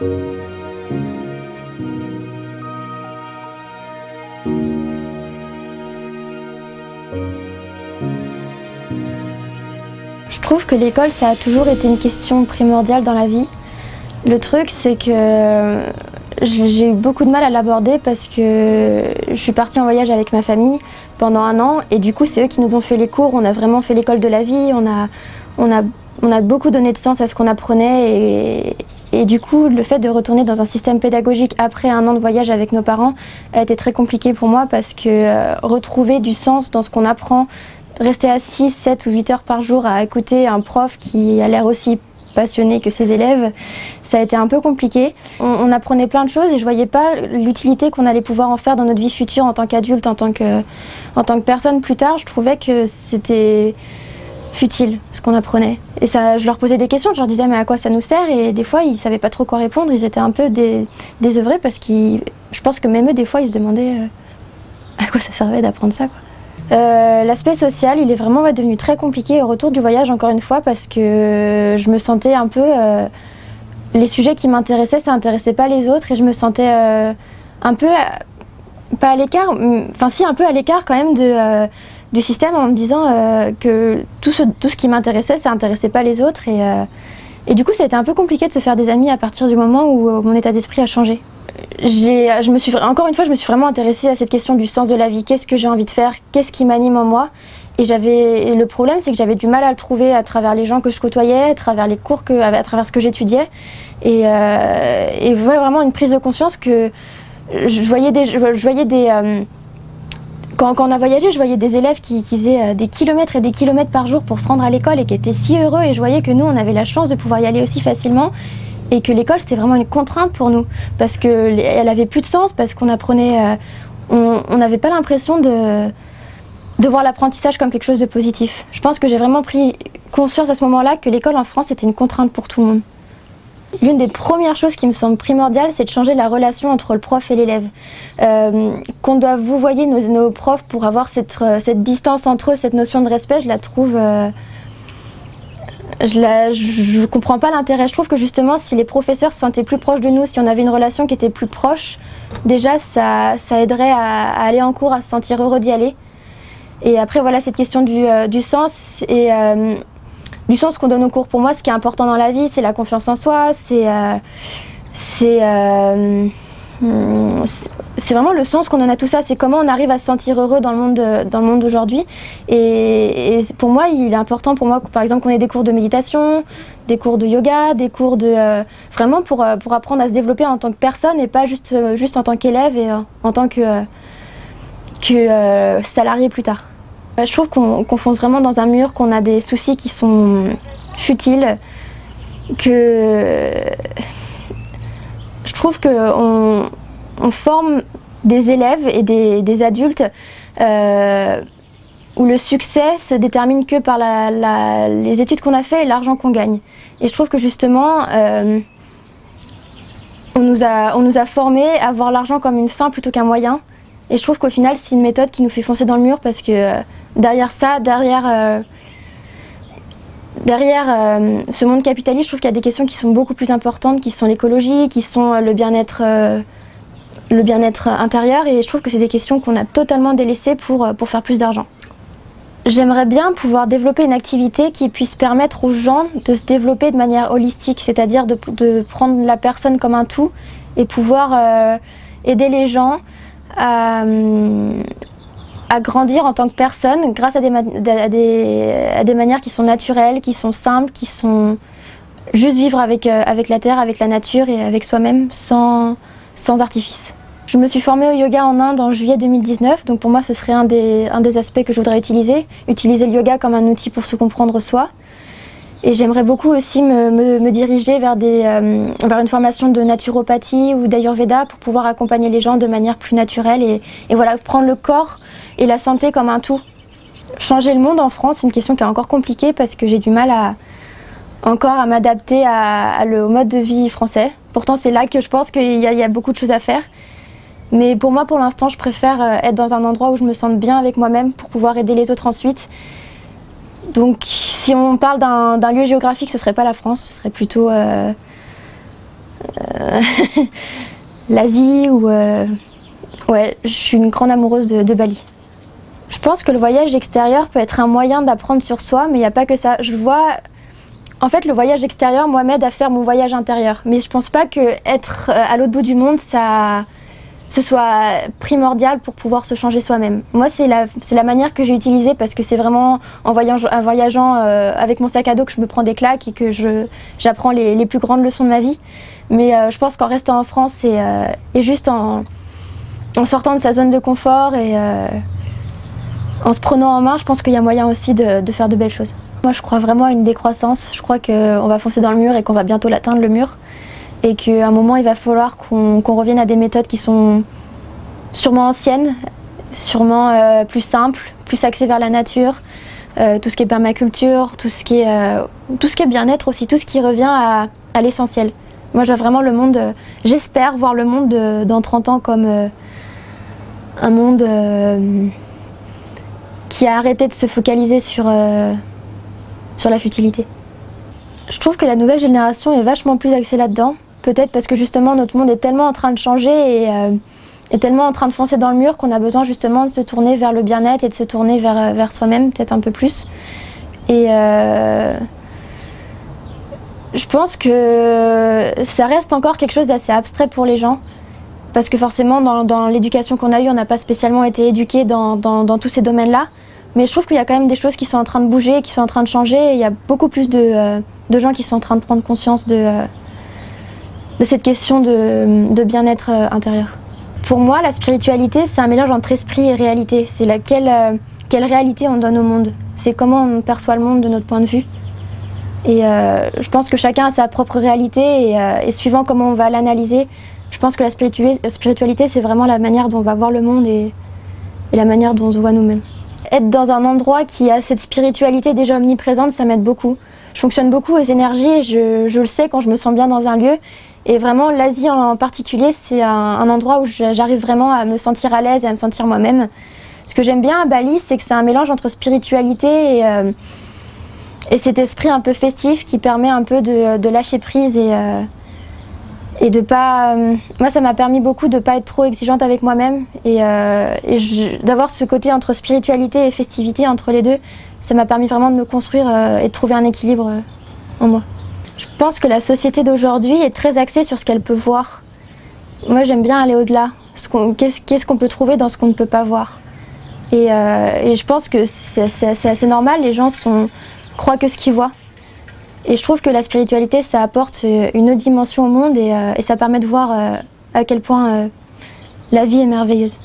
Je trouve que l'école, ça a toujours été une question primordiale dans la vie. Le truc, c'est que j'ai eu beaucoup de mal à l'aborder parce que je suis partie en voyage avec ma famille pendant 1 an et du coup, c'est eux qui nous ont fait les cours. On a vraiment fait l'école de la vie, on a beaucoup donné de sens à ce qu'on apprenait et du coup, le fait de retourner dans un système pédagogique après 1 an de voyage avec nos parents a été très compliqué pour moi parce que retrouver du sens dans ce qu'on apprend, rester assis 7 ou 8 heures par jour à écouter un prof qui a l'air aussi passionné que ses élèves, ça a été un peu compliqué. On apprenait plein de choses et je voyais pas l'utilité qu'on allait pouvoir en faire dans notre vie future en tant qu'adulte, en tant que personne plus tard. Je trouvais que c'était futile ce qu'on apprenait. Et ça, je leur posais des questions, je leur disais mais à quoi ça nous sert? Et des fois ils savaient pas trop quoi répondre, ils étaient un peu désœuvrés parce que je pense que même eux des fois ils se demandaient à quoi ça servait d'apprendre ça, quoi. L'aspect social, il est vraiment devenu très compliqué au retour du voyage, encore une fois, parce que je me sentais un peu... les sujets qui m'intéressaient, ça n'intéressait pas les autres et je me sentais un peu... pas à l'écart, enfin si, un peu à l'écart quand même du système en me disant que tout ce qui m'intéressait, ça n'intéressait pas les autres et du coup, ça a été un peu compliqué de se faire des amis à partir du moment où mon état d'esprit a changé. Encore une fois, je me suis vraiment intéressée à cette question du sens de la vie. Qu'est-ce que j'ai envie de faire? Qu'est-ce qui m'anime en moi? Et le problème, c'est que j'avais du mal à le trouver à travers les gens que je côtoyais, à travers les cours, à travers ce que j'étudiais. Et vraiment une prise de conscience que quand on a voyagé, je voyais des élèves qui faisaient des kilomètres et des kilomètres par jour pour se rendre à l'école et qui étaient si heureux. Et je voyais que nous, on avait la chance de pouvoir y aller aussi facilement. Et que l'école, c'était vraiment une contrainte pour nous, parce qu'elle avait plus de sens, parce qu'on apprenait, on n'avait pas l'impression de voir l'apprentissage comme quelque chose de positif. Je pense que j'ai vraiment pris conscience à ce moment-là que l'école en France était une contrainte pour tout le monde. L'une des premières choses qui me semble primordiale, c'est de changer la relation entre le prof et l'élève. Qu'on doit vouvoyer nos profs pour avoir cette distance entre eux, cette notion de respect, je la trouve... Je comprends pas l'intérêt. Je trouve que justement, si les professeurs se sentaient plus proches de nous, si on avait une relation qui était plus proche, déjà ça aiderait à aller en cours, à se sentir heureux d'y aller. Et après, voilà, cette question du sens et du sens qu'on donne aux cours. Pour moi, ce qui est important dans la vie, c'est la confiance en soi, c'est vraiment le sens qu'on donne à tout ça, c'est comment on arrive à se sentir heureux dans le monde d'aujourd'hui. Et pour moi, il est important pour moi, par exemple, qu'on ait des cours de méditation, des cours de yoga, des cours vraiment pour apprendre à se développer en tant que personne et pas juste en tant qu'élève et en tant que salarié plus tard. Je trouve qu'on fonce vraiment dans un mur, qu'on a des soucis qui sont futiles, que je trouve qu'on forme des élèves et des adultes où le succès se détermine que par les études qu'on a fait et l'argent qu'on gagne. Et je trouve que justement, on nous a formés à voir l'argent comme une fin plutôt qu'un moyen. Et je trouve qu'au final, c'est une méthode qui nous fait foncer dans le mur parce que derrière ça, derrière ce monde capitaliste, je trouve qu'il y a des questions qui sont beaucoup plus importantes, qui sont l'écologie, qui sont le bien-être intérieur. Et je trouve que c'est des questions qu'on a totalement délaissées pour faire plus d'argent. J'aimerais bien pouvoir développer une activité qui puisse permettre aux gens de se développer de manière holistique, c'est-à-dire de prendre la personne comme un tout et pouvoir aider les gens à grandir en tant que personne grâce à des manières qui sont naturelles, qui sont simples, qui sont juste vivre avec la terre, avec la nature et avec soi-même sans artifice. Je me suis formée au yoga en Inde en juillet 2019, donc pour moi ce serait un des aspects que je voudrais utiliser le yoga comme un outil pour se comprendre soi. Et j'aimerais beaucoup aussi me diriger vers une formation de naturopathie ou d'ayurveda pour pouvoir accompagner les gens de manière plus naturelle et voilà, prendre le corps et la santé comme un tout. Changer le monde en France, c'est une question qui est encore compliquée parce que j'ai du mal encore à m'adapter au mode de vie français. Pourtant c'est là que je pense qu'il y a beaucoup de choses à faire. Mais pour moi, pour l'instant, je préfère être dans un endroit où je me sente bien avec moi-même pour pouvoir aider les autres ensuite. Donc si on parle d'un lieu géographique, ce ne serait pas la France, ce serait plutôt l'Asie ou... Ouais, je suis une grande amoureuse de Bali. Je pense que le voyage extérieur peut être un moyen d'apprendre sur soi, mais il n'y a pas que ça. Je vois... En fait, le voyage extérieur, moi, m'aide à faire mon voyage intérieur. Mais je pense pas que être à l'autre bout du monde, ce soit primordial pour pouvoir se changer soi-même. Moi, c'est la manière que j'ai utilisée parce que c'est vraiment en voyageant avec mon sac à dos que je me prends des claques et que j'apprends les plus grandes leçons de ma vie. Mais je pense qu'en restant en France et juste en sortant de sa zone de confort et en se prenant en main, je pense qu'il y a moyen aussi de faire de belles choses. Moi, je crois vraiment à une décroissance. Je crois qu'on va foncer dans le mur et qu'on va bientôt l'atteindre, le mur. Et qu'à un moment, il va falloir qu'on revienne à des méthodes qui sont sûrement anciennes, sûrement plus simples, plus axées vers la nature, tout ce qui est permaculture, tout ce qui est bien-être aussi, tout ce qui revient à l'essentiel. Moi, je vois vraiment le monde, j'espère voir le monde dans 30 ans comme un monde qui a arrêté de se focaliser sur la futilité. Je trouve que la nouvelle génération est vachement plus axée là-dedans. Peut-être parce que justement notre monde est tellement en train de changer et est tellement en train de foncer dans le mur qu'on a besoin justement de se tourner vers le bien-être et de se tourner vers soi-même peut-être un peu plus. Et je pense que ça reste encore quelque chose d'assez abstrait pour les gens. Parce que forcément dans l'éducation qu'on a eue, on n'a pas spécialement été éduqués dans tous ces domaines-là. Mais je trouve qu'il y a quand même des choses qui sont en train de bouger, qui sont en train de changer. Et il y a beaucoup plus de gens qui sont en train de prendre conscience de cette question de bien-être intérieur. Pour moi, la spiritualité, c'est un mélange entre esprit et réalité. C'est quelle réalité on donne au monde. C'est comment on perçoit le monde de notre point de vue. Et je pense que chacun a sa propre réalité et suivant comment on va l'analyser, je pense que la spiritualité, c'est vraiment la manière dont on va voir le monde et la manière dont on se voit nous-mêmes. Être dans un endroit qui a cette spiritualité déjà omniprésente, ça m'aide beaucoup. Je fonctionne beaucoup aux énergies et je le sais quand je me sens bien dans un lieu. Et vraiment, l'Asie en particulier, c'est un endroit où j'arrive vraiment à me sentir à l'aise et à me sentir moi-même. Ce que j'aime bien à Bali, c'est que c'est un mélange entre spiritualité et cet esprit un peu festif qui permet un peu de lâcher prise et de pas... Moi, ça m'a permis beaucoup de ne pas être trop exigeante avec moi-même et d'avoir ce côté entre spiritualité et festivité, entre les deux. Ça m'a permis vraiment de me construire et de trouver un équilibre en moi. Je pense que la société d'aujourd'hui est très axée sur ce qu'elle peut voir. Moi, j'aime bien aller au-delà. Qu'est-ce qu'on peut trouver dans ce qu'on ne peut pas voir. Et je pense que c'est assez normal, les gens croient que ce qu'ils voient. Et je trouve que la spiritualité, ça apporte une autre dimension au monde et ça permet de voir à quel point la vie est merveilleuse.